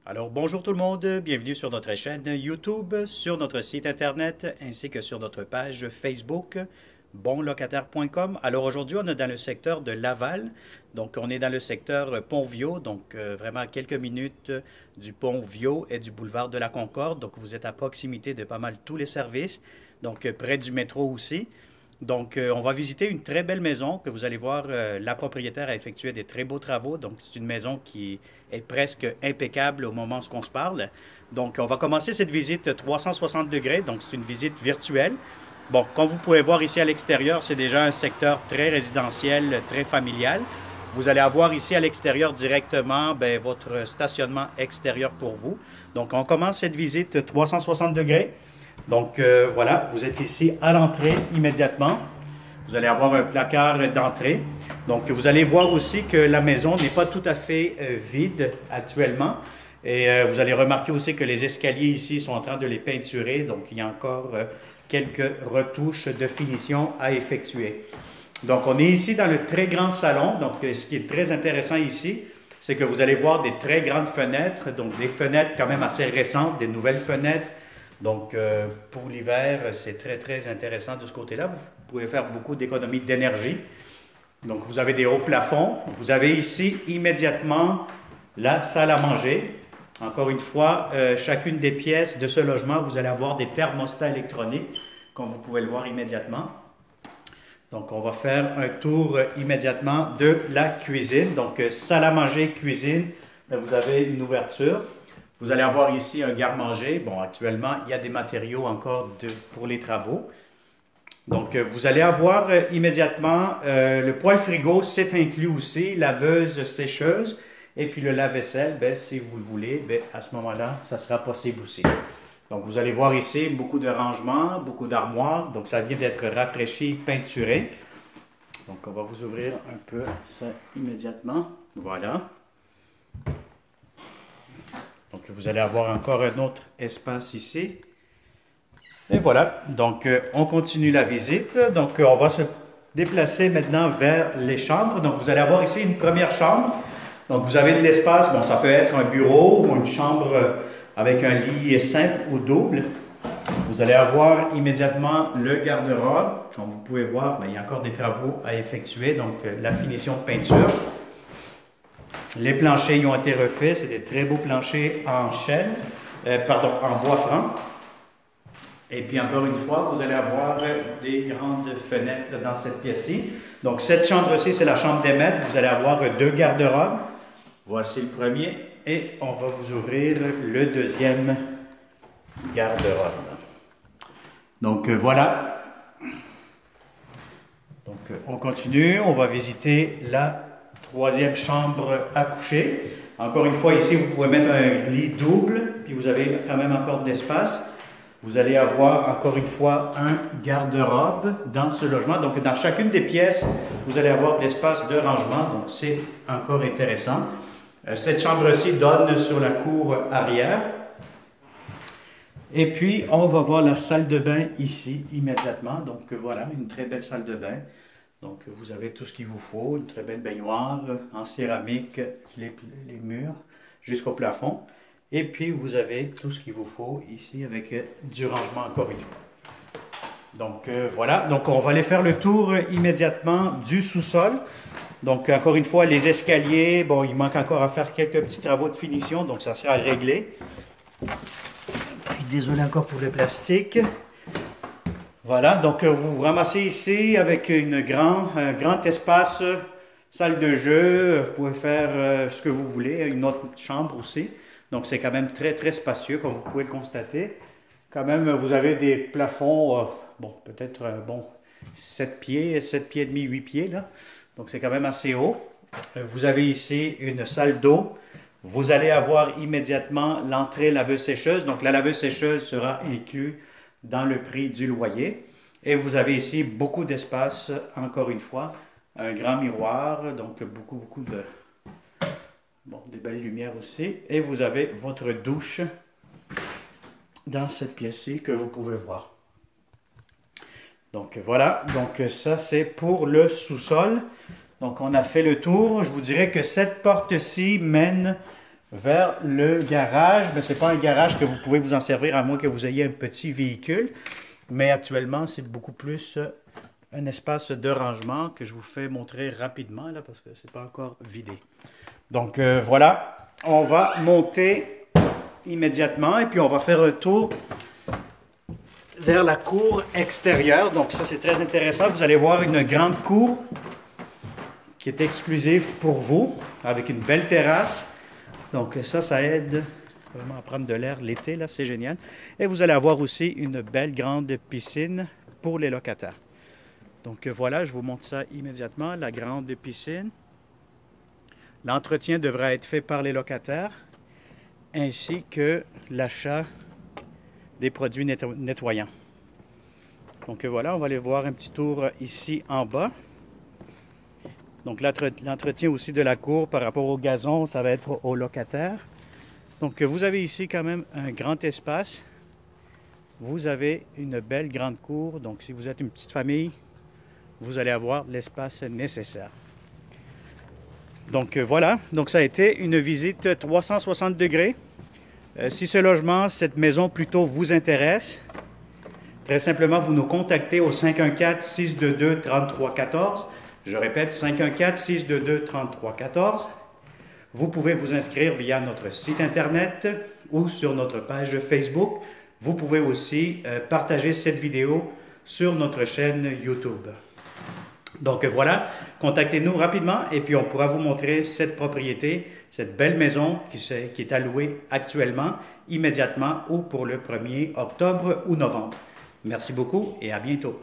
Alors bonjour tout le monde, bienvenue sur notre chaîne YouTube, sur notre site internet ainsi que sur notre page Facebook bonlocataire.com. Alors aujourd'hui on est dans le secteur de Laval, donc on est dans le secteur Pont-Viaud, donc vraiment à quelques minutes du Pont-Viaud et du boulevard de la Concorde, donc vous êtes à proximité de pas mal tous les services, donc près du métro aussi. Donc, on va visiter une très belle maison que vous allez voir. La propriétaire a effectué des très beaux travaux. Donc, c'est une maison qui est presque impeccable au moment où on se parle. Donc, on va commencer cette visite 360 degrés. Donc, c'est une visite virtuelle. Bon, comme vous pouvez voir ici à l'extérieur, c'est déjà un secteur très résidentiel, très familial. Vous allez avoir ici à l'extérieur directement votre stationnement extérieur pour vous. Donc, on commence cette visite 360 degrés. Donc voilà, vous êtes ici à l'entrée immédiatement. Vous allez avoir un placard d'entrée. Donc vous allez voir aussi que la maison n'est pas tout à fait vide actuellement. Et vous allez remarquer aussi que les escaliers ici sont en train de les peinturer. Donc il y a encore quelques retouches de finition à effectuer. Donc on est ici dans le très grand salon. Donc ce qui est très intéressant ici, c'est que vous allez voir des très grandes fenêtres. Donc des fenêtres quand même assez récentes, des nouvelles fenêtres. Donc, pour l'hiver, c'est très intéressant de ce côté-là. Vous pouvez faire beaucoup d'économies d'énergie. Donc, vous avez des hauts plafonds. Vous avez ici immédiatement la salle à manger. Encore une fois, chacune des pièces de ce logement, vous allez avoir des thermostats électroniques, comme vous pouvez le voir immédiatement. Donc, on va faire un tour immédiatement de la cuisine. Donc, salle à manger, cuisine, vous avez une ouverture. Vous allez avoir ici un garde-manger. Bon, actuellement, il y a des matériaux encore pour les travaux. Donc, vous allez avoir immédiatement le poêle frigo, c'est inclus aussi, laveuse, sécheuse, et puis le lave-vaisselle, si vous le voulez, à ce moment-là, ça sera possible aussi. Donc, vous allez voir ici beaucoup de rangements, beaucoup d'armoires. Donc, ça vient d'être rafraîchi, peinturé. Donc, on va vous ouvrir un peu ça immédiatement. Voilà. Donc, vous allez avoir encore un autre espace ici. Et voilà. Donc, on continue la visite. Donc, on va se déplacer maintenant vers les chambres. Donc, vous allez avoir ici une première chambre. Donc, vous avez de l'espace. Bon, ça peut être un bureau ou une chambre avec un lit simple ou double. Vous allez avoir immédiatement le garde-robe. Comme vous pouvez voir, il y a encore des travaux à effectuer. Donc, la finition de peinture. Les planchers y ont été refaits, c'est des très beaux planchers en chêne, en bois franc. Et puis encore une fois, vous allez avoir des grandes fenêtres dans cette pièce-ci. Donc cette chambre-ci, c'est la chambre des maîtres. Vous allez avoir deux garde-robes. Voici le premier et on va vous ouvrir le deuxième garde-robe. Donc voilà. Donc on continue, on va visiter la troisième chambre à coucher. Encore une fois, ici, vous pouvez mettre un lit double, puis vous avez quand même encore de l'espace. Vous allez avoir, encore une fois, un garde-robe dans ce logement. Donc, dans chacune des pièces, vous allez avoir de l'espace de rangement. Donc, c'est encore intéressant. Cette chambre-ci donne sur la cour arrière. Et puis, on va voir la salle de bain ici, immédiatement. Donc, voilà, une très belle salle de bain. Donc, vous avez tout ce qu'il vous faut, une très belle baignoire en céramique, les murs jusqu'au plafond. Et puis, vous avez tout ce qu'il vous faut ici avec du rangement encore une fois. Donc, voilà. Donc, on va aller faire le tour immédiatement du sous-sol. Donc, encore une fois, les escaliers, bon, il manque encore à faire quelques petits travaux de finition, donc ça sera réglé. Puis, désolé encore pour le plastique. Voilà, donc vous vous ramassez ici avec un grand espace, salle de jeu, vous pouvez faire ce que vous voulez, une autre chambre aussi. Donc c'est quand même très spacieux comme vous pouvez le constater. Quand même, vous avez des plafonds, bon, peut-être 7 pieds, 7 pieds et demi, 8 pieds là. Donc c'est quand même assez haut. Vous avez ici une salle d'eau. Vous allez avoir immédiatement l'entrée laveuse-sécheuse. Donc la laveuse-sécheuse sera incluse dans le prix du loyer. Et vous avez ici beaucoup d'espace, encore une fois, un grand miroir, donc beaucoup de... Bon, des belles lumières aussi. Et vous avez votre douche dans cette pièce-ci que vous pouvez voir. Donc voilà, donc ça c'est pour le sous-sol. Donc on a fait le tour. Je vous dirais que cette porte-ci mène vers le garage. Mais ce n'est pas un garage que vous pouvez vous en servir à moins que vous ayez un petit véhicule. Mais actuellement, c'est beaucoup plus un espace de rangement que je vous fais montrer rapidement là, parce que ce n'est pas encore vidé. Donc voilà, on va monter immédiatement et puis on va faire un tour vers la cour extérieure. Donc ça, c'est très intéressant. Vous allez voir une grande cour qui est exclusive pour vous, avec une belle terrasse. Donc ça aide vraiment à prendre de l'air l'été, là, c'est génial. Et vous allez avoir aussi une belle grande piscine pour les locataires. Donc voilà, je vous montre ça immédiatement, la grande piscine. L'entretien devra être fait par les locataires, ainsi que l'achat des produits nettoyants. Donc voilà, on va aller voir un petit tour ici en bas. Donc l'entretien aussi de la cour par rapport au gazon, ça va être aux locataires. Donc vous avez ici quand même un grand espace. Vous avez une belle grande cour. Donc si vous êtes une petite famille, vous allez avoir l'espace nécessaire. Donc voilà, donc ça a été une visite 360 degrés. Si ce logement, cette maison plutôt vous intéresse, très simplement, vous nous contactez au 514-622-3314. Je répète, 514-622-3314. Vous pouvez vous inscrire via notre site Internet ou sur notre page Facebook. Vous pouvez aussi partager cette vidéo sur notre chaîne YouTube. Donc voilà, contactez-nous rapidement et puis on pourra vous montrer cette propriété, cette belle maison qui est allouée actuellement, immédiatement ou pour le 1er octobre ou novembre. Merci beaucoup et à bientôt.